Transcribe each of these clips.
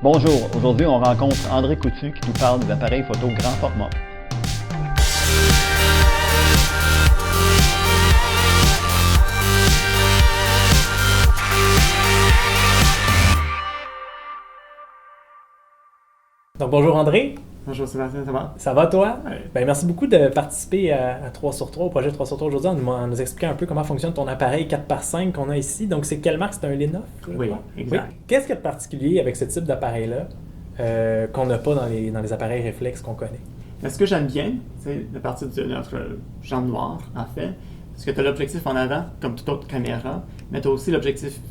Bonjour, aujourd'hui on rencontre André Coutu qui nous parle des appareils photo grand format. Donc bonjour André. Bonjour Sébastien, ça va? Ça va toi? Oui. Ben, merci beaucoup de participer à 3 sur 3, au projet 3 sur 3 aujourd'hui, en nous expliquant un peu comment fonctionne ton appareil 4x5 qu'on a ici. Donc c'est quelle marque? C'est un Lenovo? Oui, exact. Oui. Qu'est-ce qu'il y a de particulier avec ce type d'appareil-là qu'on n'a pas dans les appareils réflexes qu'on connaît? Ce que j'aime bien, c'est de partir de notre champ noir, en fait, parce que tu as l'objectif en avant, comme toute autre caméra, mais tu as aussi l'objectif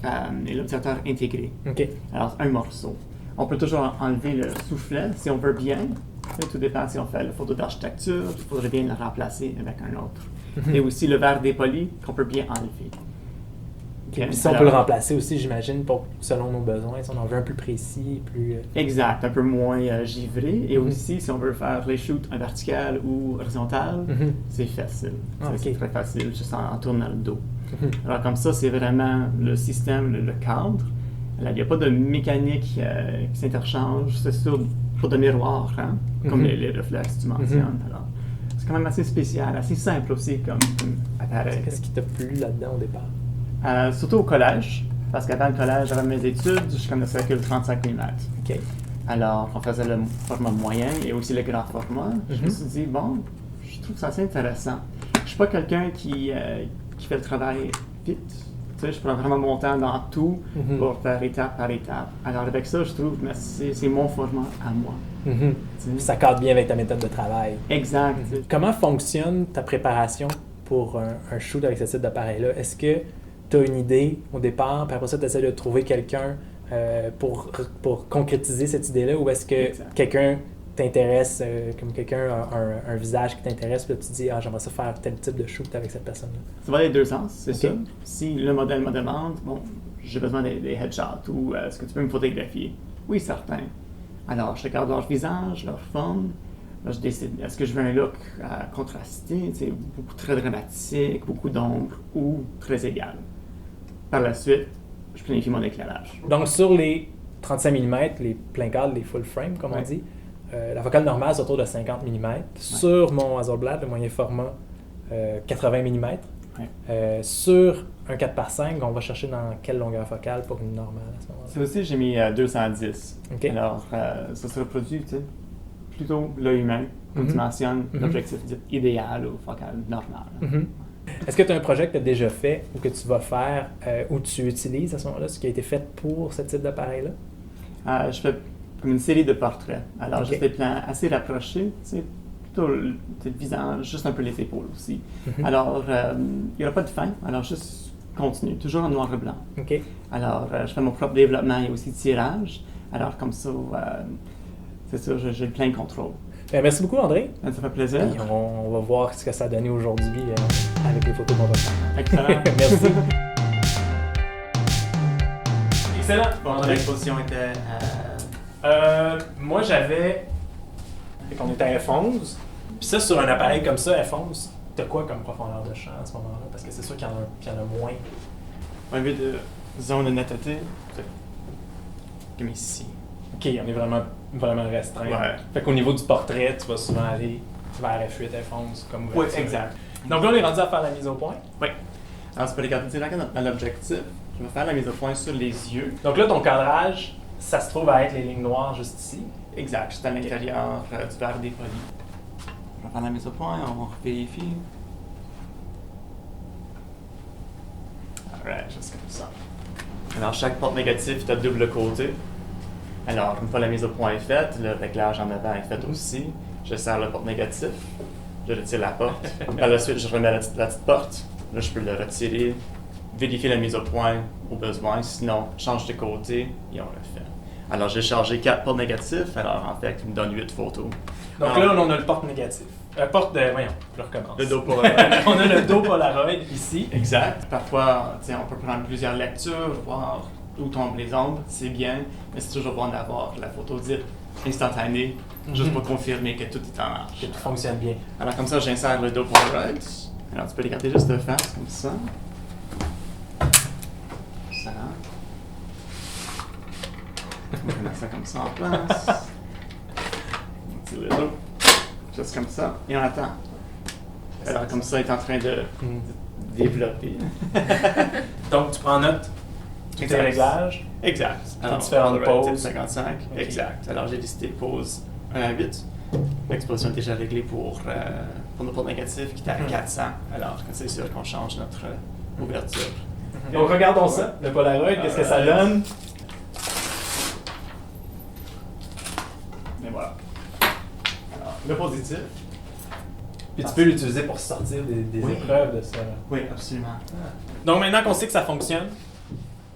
et l'objecteur intégré. OK. Alors, un morceau. On peut toujours enlever le soufflet si on veut bien. Tout dépend si on fait la photo d'architecture, il faudrait bien le remplacer avec un autre. Et aussi le verre dépoli qu'on peut bien enlever. Puis si on peut le remplacer aussi, j'imagine, selon nos besoins, si on en veut un plus précis, plus... Exact, un peu moins givré. Et aussi, si on veut faire les shoots en vertical ou horizontal, c'est facile. C'est très facile, juste en tournant le dos. Alors comme ça, c'est vraiment le système, le cadre. Il n'y a pas de mécanique qui s'interchange, c'est sûr, pas de miroir, hein, comme les réflexes que tu mentionnes. Alors, c'est quand même assez spécial, assez simple aussi comme appareil. Qu'est-ce qui t'a plu là-dedans au départ? Surtout au collège, parce qu'avant le collège, j'avais mes études, je connaissais que le 35 mm. OK. Alors, on faisait le format moyen et aussi le grand format. Je me suis dit, bon, je trouve ça assez intéressant. Je ne suis pas quelqu'un qui fait le travail vite. Tu sais, je prends vraiment mon temps dans tout pour faire étape par étape. Alors, avec ça, je trouve que c'est mon format à moi. Ça cadre bien avec ta méthode de travail. Exact. Comment fonctionne ta préparation pour un shoot avec ce type d'appareil-là? Est-ce que tu as une idée au départ, puis après ça, tu essaies de trouver quelqu'un pour concrétiser cette idée-là, ou est-ce que quelqu'un t'intéresse, comme quelqu'un a un visage qui t'intéresse, puis là, tu te dis « Ah, j'aimerais ça faire tel type de shoot avec cette personne-là ». Ça va dans les deux sens, c'est sûr. Si le modèle me demande, bon, j'ai besoin des headshots, ou est-ce que tu peux me photographier? Oui, certain. Alors, je regarde leur visage, leur forme. Là, je décide, est-ce que je veux un look contrasté, beaucoup très dramatique, beaucoup d'ombre, ou très égal? Par la suite, je planifie mon éclairage. Donc, sur les 35 mm, les plein cadre, les full frame, comme on dit, la focale normale, c'est autour de 50 mm. Sur mon Hasselblad, le moyen format, 80 mm. Sur un 4x5, on va chercher dans quelle longueur focale pour une normale à ce moment-là? Ça aussi, j'ai mis 210. Okay. Alors, ça se reproduit, plutôt l'œil humain, comme tu mentionnes, l'objectif idéal ou focale normale. Est-ce que tu as un projet que tu as déjà fait ou que tu vas faire ou tu utilises à ce moment-là, ce qui a été fait pour ce type d'appareil-là? Je fais comme une série de portraits. Alors, juste des plans assez rapprochés, plutôt le visage, juste un peu les épaules aussi. Alors, il n'y aura pas de fin, alors juste continue, toujours en noir et blanc. Alors, je fais mon propre développement et aussi tirage. Alors, comme ça, c'est sûr, j'ai plein de contrôle. Merci beaucoup, André. Ça fait plaisir. Et on va voir ce que ça a donné aujourd'hui avec les photos qu'on va faire. Excellent. Merci. Excellent. Bon, l'exposition était... moi, j'avais... On était à F11. Puis ça, sur un appareil comme ça, F11, t'as quoi comme profondeur de champ à ce moment-là? Parce que c'est sûr qu'il y en a moins. Un peu de zone de netteté, comme ici. OK, on est vraiment restreint. Ouais. Fait qu'au niveau du portrait, tu vas souvent aller vers F8, F11 comme Oui, exact. Donc là, on est rendu à faire la mise au point. Oui. Alors, tu peux regarder directement dans l'objectif. Je vais faire la mise au point sur les yeux. Donc là, ton cadrage, ça se trouve à être les lignes noires juste ici. Exact, juste à l'intérieur du verre dépoli. Je vais faire la mise au point, on vérifie. Alright, juste comme ça. Alors, chaque porte négative est à double côté. Alors, une fois la mise au point est faite, le réglage en avant est fait aussi. Je serre le porte négatif, je retire la porte. Par la suite, je remets la petite porte. Là, je peux le retirer, vérifier la mise au point au besoin. Sinon, change de côté et on le fait. Alors, j'ai chargé 4 portes négatifs. Alors, en fait, il me donne 8 photos. Donc là, on a le porte négatif. Voyons, je recommence. Le dos Polaroid. On a le dos Polaroid ici. Exact. Parfois, on peut prendre plusieurs lectures, voir où tombent les ombres, c'est bien, mais c'est toujours bon d'avoir la photo dite instantanée, juste pour confirmer que tout est en marche. Que tout fonctionne bien. Alors comme ça, j'insère le dos Polaroid. Alors tu peux les garder juste de face, comme ça. Ça. On va mettre ça comme ça en place. On tire les autres. Juste comme ça. Et on attend. Alors, comme ça, il est en train de développer. Donc, tu prends note de tes réglages. Exact. Alors, différentes pauses. 55. Okay. Exact. Alors, j'ai décidé de pause 1 à 8. L'exposition est déjà réglée pour nos portes négatives qui est à 400. Alors, c'est sûr qu'on change notre ouverture. Donc, regardons ça. Le Polaroid, qu'est-ce que ça donne? Et voilà. Alors, le positif. Puis tu peux l'utiliser pour sortir des épreuves de ça. Oui, absolument. Donc, maintenant qu'on sait que ça fonctionne,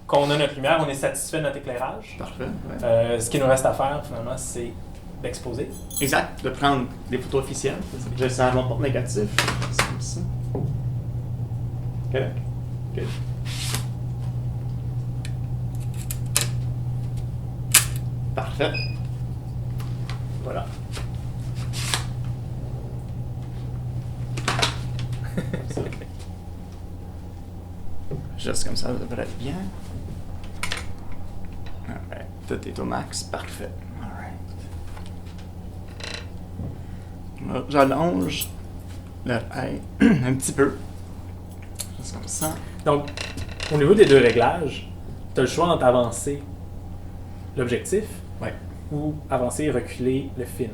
qu'on a notre lumière, on est satisfait de notre éclairage. Parfait. Ouais. Ce qu'il nous reste à faire, finalement, c'est d'exposer. Exact. De prendre des photos officielles. Je sers mon porte négatif. C'est comme ça. Correct. Good. Parfait. Voilà. Comme ça. Juste comme ça, ça devrait être bien. Alright. Tout est au max. Parfait. Alright. J'allonge le œil un petit peu. Juste comme ça. Donc, au niveau des deux réglages, tu as le choix entre avancer l'objectif ou avancer et reculer le film.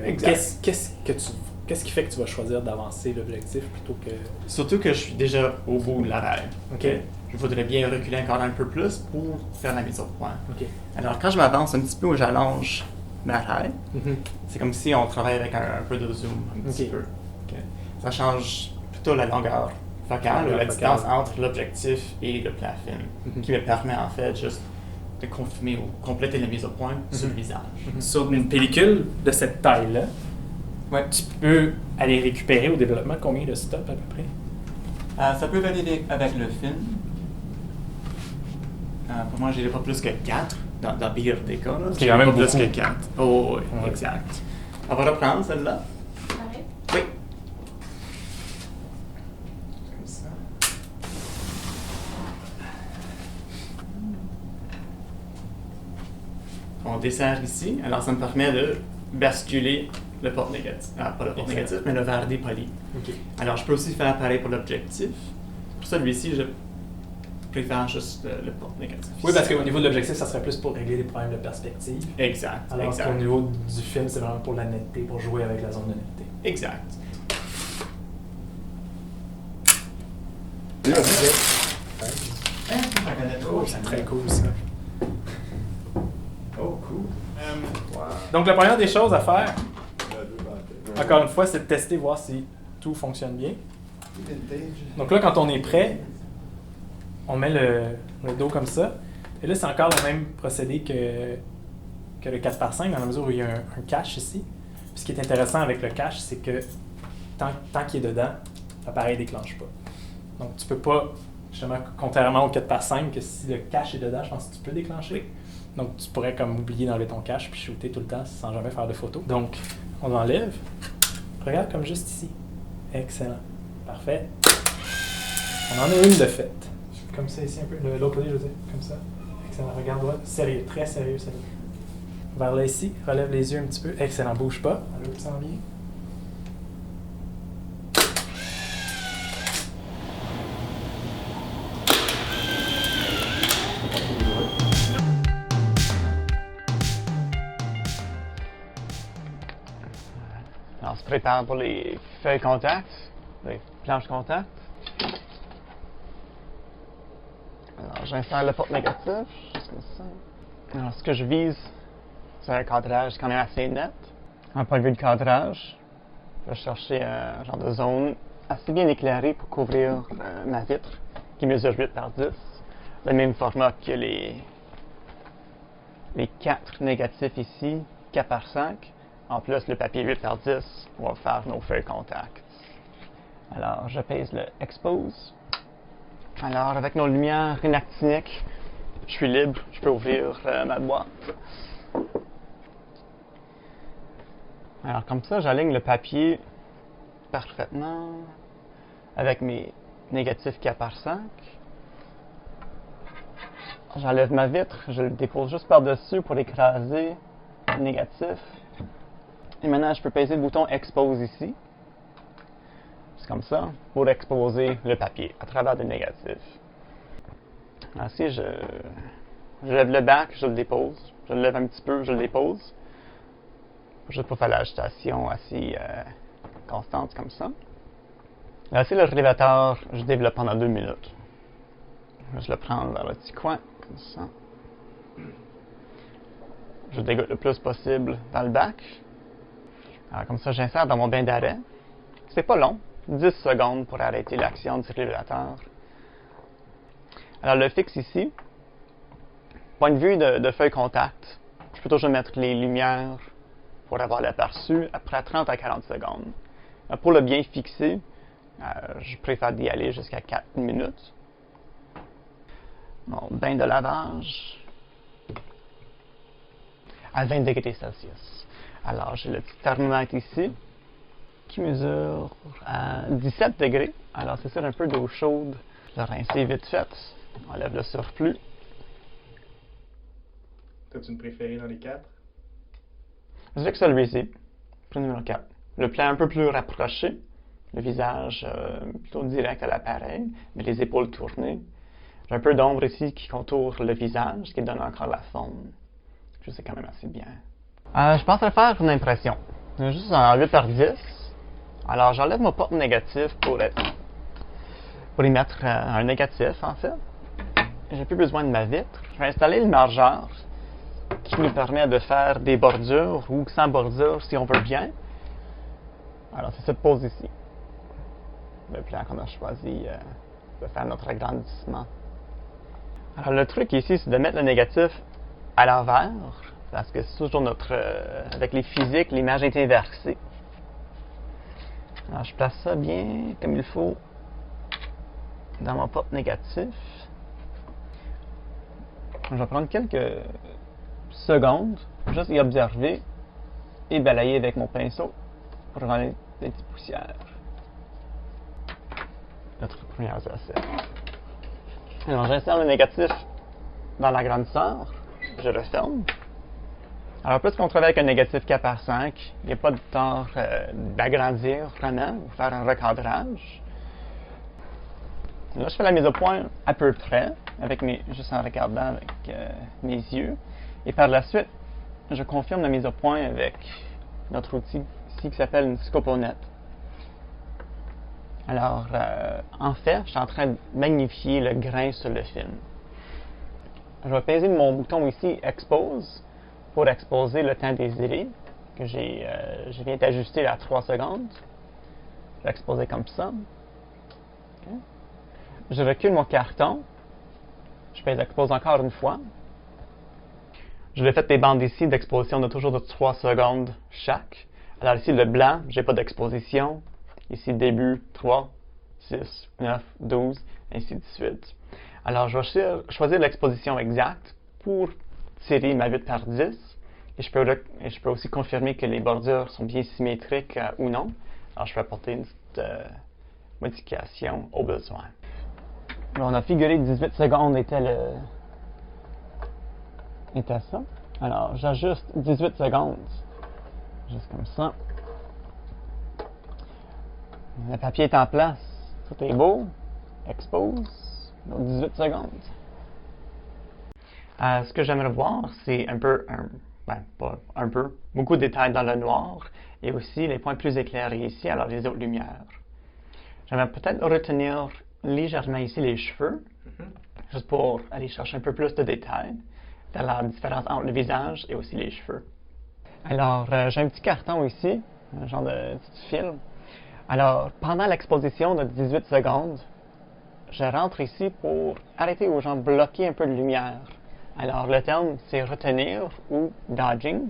Exact. Qu'est-ce qui fait que tu vas choisir d'avancer l'objectif plutôt que... Surtout que je suis déjà au bout de l'arrêt. OK. Je voudrais bien reculer encore un peu plus pour faire la mise au point. OK. Alors, quand je m'avance un petit peu, j'allonge ma raille. Mm-hmm. C'est comme si on travaille avec un peu de zoom, un petit peu. Okay. Ça change plutôt la longueur focale, ou la distance entre l'objectif et le plat film, qui me permet en fait juste de confirmer ou compléter la mise au point sur le visage. Sur une pellicule de cette taille-là, tu peux aller récupérer au développement combien de stops à peu près? Ça peut varier avec le film. Pour moi, je dirais pas plus que 4 dans le pire des cas. C'est quand même pas plus beaucoup. que 4. Oh, oui, exact. On va reprendre celle-là. Oui. Comme ça. On desserre ici. Alors, ça me permet de basculer le porte négatif. Pas le porte négatif, mais le verre dépoli. OK. Alors, je peux aussi faire pareil pour l'objectif. Pour celui-ci, je préfère juste le porte négatif. Oui, parce qu'au niveau de l'objectif, ça serait plus pour régler les problèmes de perspective. Exact. Alors qu'au niveau du film, c'est vraiment pour la netteté, pour jouer avec la zone de netteté. Exact. C'est très cool, ça. Oh, cool. Donc, la première des choses à faire, encore une fois, c'est de tester, voir si tout fonctionne bien. Donc là, quand on est prêt, on met le dos comme ça. Et là, c'est encore le même procédé que le 4x5, dans la mesure où il y a un cache ici. Puis ce qui est intéressant avec le cache, c'est que tant qu'il est dedans, l'appareil ne déclenche pas. Donc, tu peux pas, justement, contrairement au 4x5, que si le cache est dedans, je pense que tu peux déclencher. Oui. Donc, tu pourrais comme oublier d'enlever ton cache puis shooter tout le temps sans jamais faire de photos. Donc, on enlève. Regarde comme juste ici. Excellent. Parfait. On en a une de faite. Comme ça ici un peu. L'autre côté, je veux dire. Comme ça. Excellent. Regarde droit. Sérieux. Très sérieux, celle-là. Vers là ici. Relève les yeux un petit peu. Excellent. Bouge pas. L'autre s'en vient. Alors, on se prépare pour les feuilles contact, les planches contact. Alors, j'installe le porte négatif, juste comme ça. Alors, ce que je vise, c'est un cadrage quand même assez net. En point de vue de cadrage, je vais chercher un genre de zone assez bien éclairée pour couvrir ma vitre, qui mesure 8 par 10. Le même format que les 4 négatifs ici, 4 par 5. En plus, le papier 8 par 10 pour faire nos feuilles contact. Alors, je pèse le Expose. Alors, avec nos lumières inactiniques, je suis libre, je peux ouvrir ma boîte. Alors, comme ça, j'aligne le papier parfaitement avec mes négatifs 4 par 5. J'enlève ma vitre, je le dépose juste par-dessus pour écraser le négatif. Et maintenant, je peux peser le bouton Expose ici. C'est comme ça, pour exposer le papier à travers des négatifs. Ainsi, je lève le bac, je le dépose. Je le lève un petit peu, je le dépose. Juste pour faire l'agitation assez constante comme ça. Ainsi, le révélateur, je développe pendant 2 minutes. Je le prends vers le petit coin, comme ça. Je dégoûte le plus possible dans le bac. Alors, comme ça, j'insère dans mon bain d'arrêt. C'est pas long, 10 secondes pour arrêter l'action du révélateur. Alors, le fixe ici, point de vue de feuille contact, je peux toujours mettre les lumières pour avoir l'aperçu après 30 à 40 secondes. Pour le bien fixer, je préfère d'y aller jusqu'à 4 minutes. Mon bain de lavage à 20 degrés Celsius. Alors, j'ai le petit thermomètre ici qui mesure à 17 degrés. Alors, c'est ça, un peu d'eau chaude. Je le rincer vite fait. On enlève le surplus. T'as-tu une préférée dans les 4? Je dirais que celui-ci, le numéro 4. Le plan un peu plus rapproché, le visage plutôt direct à l'appareil, mais les épaules tournées. J'ai un peu d'ombre ici qui contourne le visage, qui donne encore la forme. Je sais quand même assez bien. Je penserais faire une impression. Juste en 8 par 10. Alors j'enlève mon porte négatif pour y mettre un négatif en fait. J'ai plus besoin de ma vitre. Je vais installer le margeur qui nous permet de faire des bordures ou sans bordure si on veut bien. Alors c'est cette pose ici. Le plan qu'on a choisi de faire notre agrandissement. Alors le truc ici, c'est de mettre le négatif à l'envers, parce que c'est toujours avec les physiques, l'image est inversée. Alors je place ça bien comme il faut dans mon porte négatif. Je vais prendre quelques secondes, juste y observer et balayer avec mon pinceau pour enlever des petites poussières. Notre première assets. Alors j'insère le négatif dans l'agrandisseur, je referme. Alors puisqu'on travaille avec un négatif 4 par 5, il n'y a pas de temps d'agrandir vraiment ou faire un recadrage. Là je fais la mise au point à peu près, juste en regardant avec mes yeux. Et par la suite, je confirme la mise au point avec notre outil ici qui s'appelle une scoponette. Alors, en fait, je suis en train de magnifier le grain sur le film. Je vais peser mon bouton ici, Expose, pour exposer le temps désiré, que je viens d'ajuster à 3 secondes. Je vais exposer comme ça. Okay. Je recule mon carton. Je pèse Expose encore une fois. Je vais faire des bandes ici d'exposition de toujours de 3 secondes chaque. Alors ici, le blanc, j'ai pas d'exposition. Ici, début, 3, 6, 9, 12, ainsi de suite. Alors, je vais choisir l'exposition exacte pour tirer ma 8 par 10. Et je peux aussi confirmer que les bordures sont bien symétriques ou non. Alors, je vais apporter une petite modification au besoin. Alors, on a figuré 18 secondes était ça. Alors, j'ajuste 18 secondes. Juste comme ça. Le papier est en place. Tout est beau. Expose. Donc 18 secondes. Ce que j'aimerais voir, c'est beaucoup de détails dans le noir et aussi les points plus éclairés ici, alors les autres lumières. J'aimerais peut-être retenir légèrement ici les cheveux, juste pour aller chercher un peu plus de détails dans la différence entre le visage et aussi les cheveux. Alors, j'ai un petit carton ici, un genre de petit film. Alors, pendant l'exposition de 18 secondes, je rentre ici pour arrêter aux gens de bloquer un peu de lumière. Alors, le terme, c'est retenir ou dodging.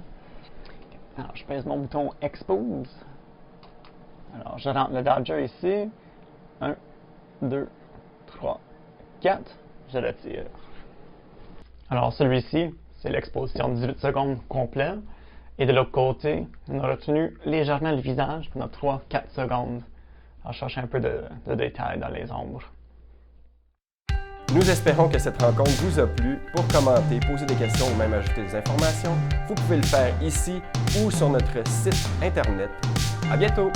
Alors, je pèse mon bouton Expose. Alors, je rentre le dodger ici. 1, 2, 3, 4. Je le tire. Alors, celui-ci, c'est l'exposition de 18 secondes complète. Et de l'autre côté, on a retenu légèrement le visage pendant 3-4 secondes. Alors, je cherche un peu de détails dans les ombres. Nous espérons que cette rencontre vous a plu. Pour commenter, poser des questions ou même ajouter des informations, vous pouvez le faire ici ou sur notre site Internet. À bientôt!